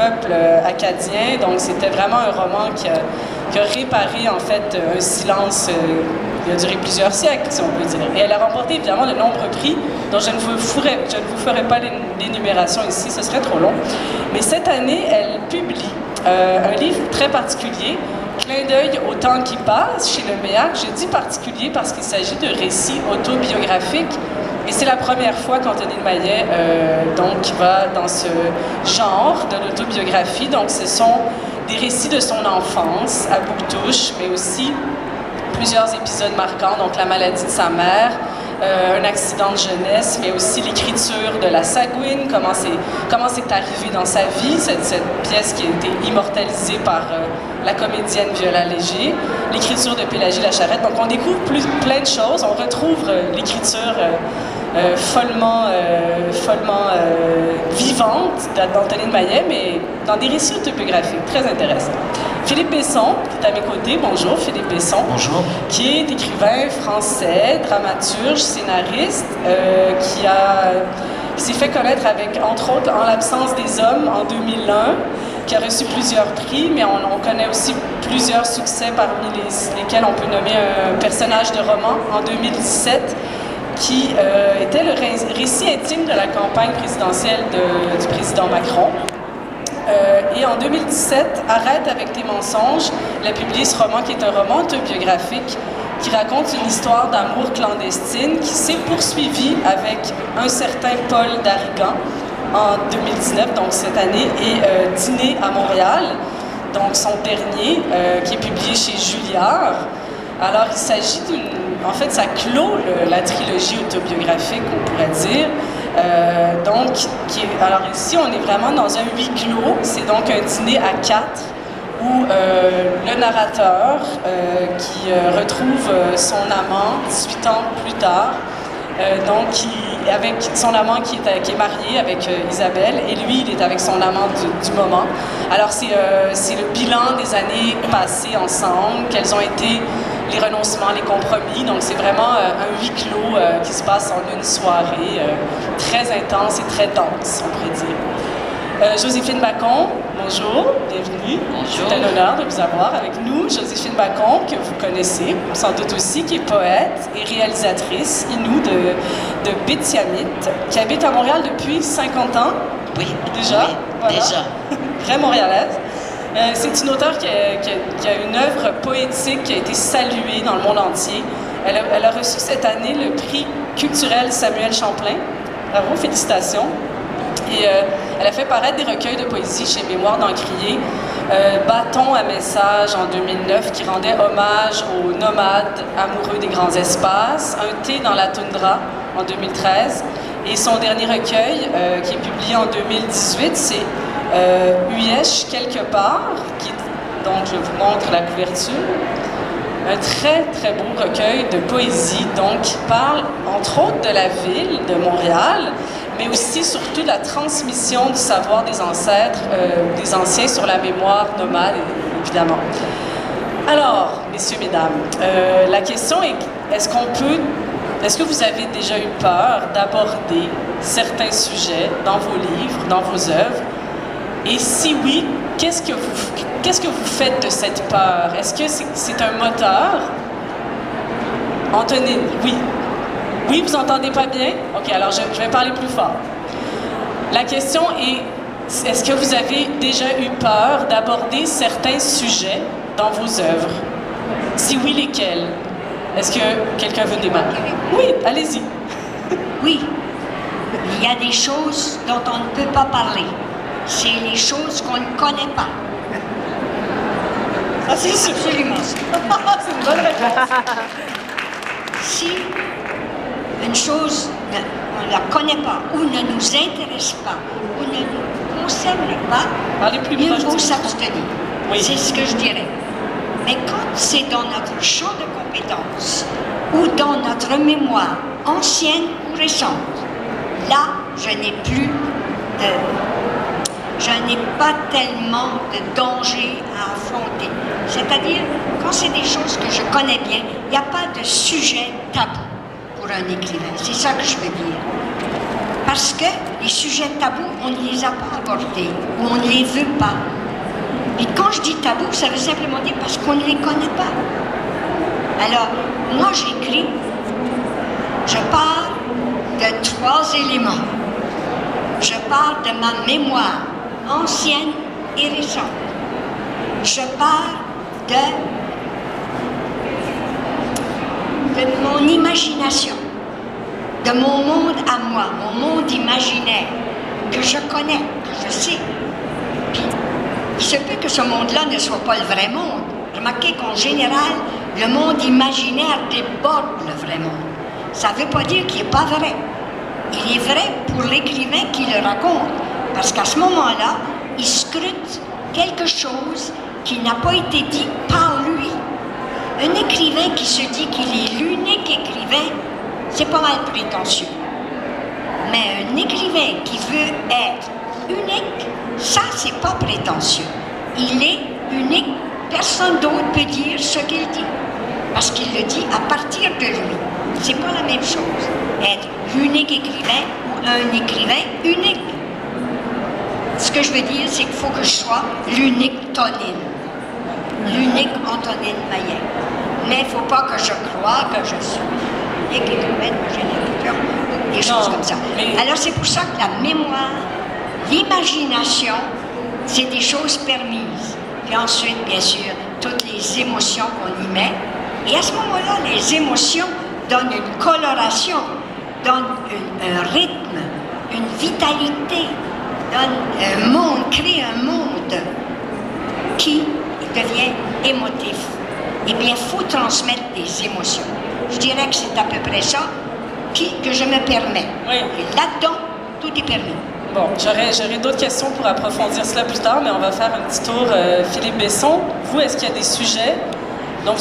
peuple acadien. Donc, c'était vraiment un roman qui a réparé, en fait, un silence qui a duré plusieurs siècles, si on peut dire. Et elle a remporté, évidemment, de nombreux prix, dont je ne vous ferai pas l'énumération ici, ce serait trop long. Mais cette année, elle publie un livre très particulier, Clin d'œil au temps qui passe, chez Le Méac. Je dis particulier parce qu'il s'agit de récits autobiographiques. Et c'est la première fois qu'Anthony de Maillet donc, va dans ce genre de l'autobiographie. Donc, ce sont des récits de son enfance à bout de touche, mais aussi plusieurs épisodes marquants, donc la maladie de sa mère, un accident de jeunesse, mais aussi l'écriture de La Sagouine, comment c'est arrivé dans sa vie, cette pièce qui a été immortalisée par la comédienne Viola Léger, l'écriture de Pélagie Lacharette. Donc on découvre plein de choses, on retrouve l'écriture follement vivante d'Anthony de Maillet, mais dans des récits autobiographiques très intéressants. Philippe Besson, qui est à mes côtés. Bonjour, Philippe Besson. Bonjour. Qui est écrivain français, dramaturge, scénariste, qui s'est fait connaître avec, entre autres, En l'absence des hommes, en 2001, qui a reçu plusieurs prix, mais on connaît aussi plusieurs succès parmi lesquels on peut nommer un personnage de roman en 2017, qui était le récit intime de la campagne présidentielle du président Macron. Et en 2017, Arrête avec tes mensonges, il a publié ce roman qui est un roman autobiographique qui raconte une histoire d'amour clandestine qui s'est poursuivie avec un certain Paul Darrigan en 2019, donc cette année, et Dîner à Montréal, donc son dernier, qui est publié chez Julliard. Alors, il s'agit en fait, ça clôt la trilogie autobiographique, on pourrait dire. Alors ici, on est vraiment dans un huis clos. C'est donc un dîner à 4 où le narrateur qui retrouve son amant 18 ans plus tard, avec son amant qui est marié avec Isabelle, et lui, il est avec son amant du moment. Alors c'est le bilan des années passées ensemble, quels ont été les renoncements, les compromis. Donc c'est vraiment un huis clos qui se passe en une soirée très intense et très dense, on pourrait dire. Joséphine Bacon, bonjour, bienvenue. Bonjour. C'est un honneur de vous avoir avec nous. Joséphine Bacon, que vous connaissez sans doute aussi, qui est poète et réalisatrice, Inou de Bitiamit, qui habite à Montréal depuis 50 ans. Oui, déjà. Oui, voilà. déjà. Très montréalaise. C'est une auteure qui a une œuvre poétique qui a été saluée dans le monde entier. Elle a reçu cette année le prix culturel Samuel Champlain. Bravo, félicitations. Et elle a fait paraître des recueils de poésie chez Mémoire d'Encrier. Bâton à message en 2009 qui rendait hommage aux nomades amoureux des grands espaces. Un thé dans la toundra en 2013. Et son dernier recueil, qui est publié en 2018, c'est Uyesh quelque part, donc je vous montre la couverture. Un très très beau recueil de poésie, donc qui parle entre autres de la ville de Montréal, mais aussi surtout de la transmission du savoir des ancêtres, des anciens sur la mémoire nomade, évidemment. Alors, messieurs, mesdames, la question est, est-ce que vous avez déjà eu peur d'aborder certains sujets dans vos livres, dans vos œuvres? Et si oui, qu'est-ce que vous faites de cette peur? Est-ce que c'est un moteur? Anthony, oui. Oui, vous entendez pas bien? OK, alors je vais parler plus fort. La question est, est-ce que vous avez déjà eu peur d'aborder certains sujets dans vos œuvres? Si oui, lesquels? Est-ce que quelqu'un veut démarrer? Oui, allez-y. Oui, il y a des choses dont on ne peut pas parler. C'est les choses qu'on ne connaît pas. Ah, c'est sûr. Absolument. C'est une bonne réponse. Si une chose, on ne la connaît pas, ou ne nous intéresse pas, ou ne nous concerne pas, Parlez plus mieux proche vaut du s'abstenir. Oui. C'est ce que je dirais. Mais quand c'est dans notre champ de compétences, ou dans notre mémoire, ancienne ou récente, là, je n'ai pas tellement de danger à affronter. C'est-à-dire, quand c'est des choses que je connais bien, il n'y a pas de sujet tabou pour un écrivain. C'est ça que je veux dire. Parce que les sujets tabous, on ne les a pas abordés, ou on ne les veut pas. Et quand je dis tabou, ça veut simplement dire parce qu'on ne les connaît pas. Alors, moi j'écris, je pars de 3 éléments. Je pars de ma mémoire ancienne et récente. Je pars de mon imagination, de mon monde à moi, mon monde imaginaire, que je connais, que je sais. Puis, il se peut que ce monde-là ne soit pas le vrai monde. Remarquez qu'en général, le monde imaginaire déborde le vrai monde. Ça ne veut pas dire qu'il n'est pas vrai. Il est vrai pour l'écrivain qui le raconte, parce qu'à ce moment-là, il scrute quelque chose qui n'a pas été dit par lui. Un écrivain qui se dit qu'il est l'unique écrivain, c'est pas mal prétentieux. Mais un écrivain qui veut être unique, ça, c'est pas prétentieux. Il est unique, personne d'autre peut dire ce qu'il dit, parce qu'il le dit à partir de lui. C'est pas la même chose, être l'unique écrivain ou un écrivain unique. Ce que je veux dire, c'est qu'il faut que je sois l'unique Tonine, l'unique Antonine Maillet. Mais il ne faut pas que je croie que je suis l'unique écrivain de ma génération, des choses comme ça. Alors c'est pour ça que la mémoire, l'imagination, c'est des choses permises. Puis ensuite, bien sûr, toutes les émotions qu'on y met. Et à ce moment-là, les émotions donnent une coloration, donnent un rythme, une vitalité, donnent un monde, créent un monde qui devient émotif. Eh bien, il faut transmettre des émotions. Je dirais que c'est à peu près ça que je me permets. Oui. Et là-dedans, tout est permis. Bon, j'aurai d'autres questions pour approfondir cela plus tard, mais on va faire un petit tour. Philippe Besson, vous, est-ce qu'il y a des sujets dont vous